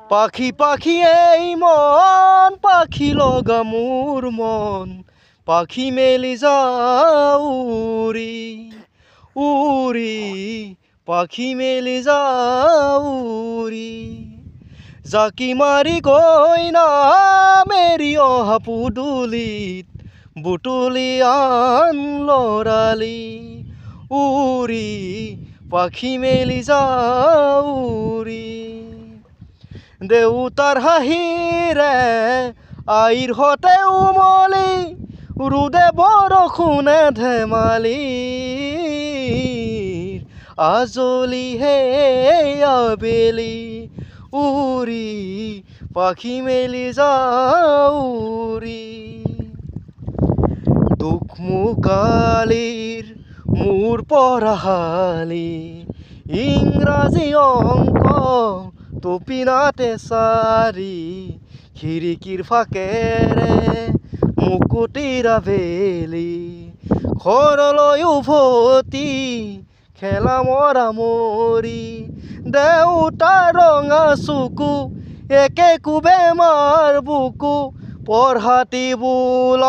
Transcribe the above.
পাখি পাখি এই মন পাখি লগা মোৰ মন পাখি মেলি যাওঁ উৰি উৰি পাখি মেলি যাওঁ উৰি জাকি মাৰি গৈ না মেৰি অহা পুদুলিত বুটুলি আন লৰালি উৰি পাখি মেলি যাওঁ উৰি দেউতাৰ হাঁহিৰে আইৰ হতে উমলি ৰুদে বৰষুণে ধেমালি আজলি হে আবেলি উৰি পাখি মেলি যাওঁ উৰি দুখ মুকালিৰ মোৰ পঢ়াশালী ইংৰাজী অংক টপিনাতে চাৰি খিৰিকীৰ ফাকেৰে মুকুটিৰ আবেলি ঘৰলৈ উভতি খেলা মৰা মৰি দেউতাৰ ৰঙা চকু একে কোবে মাৰ বুকু পঢ়াতি বোল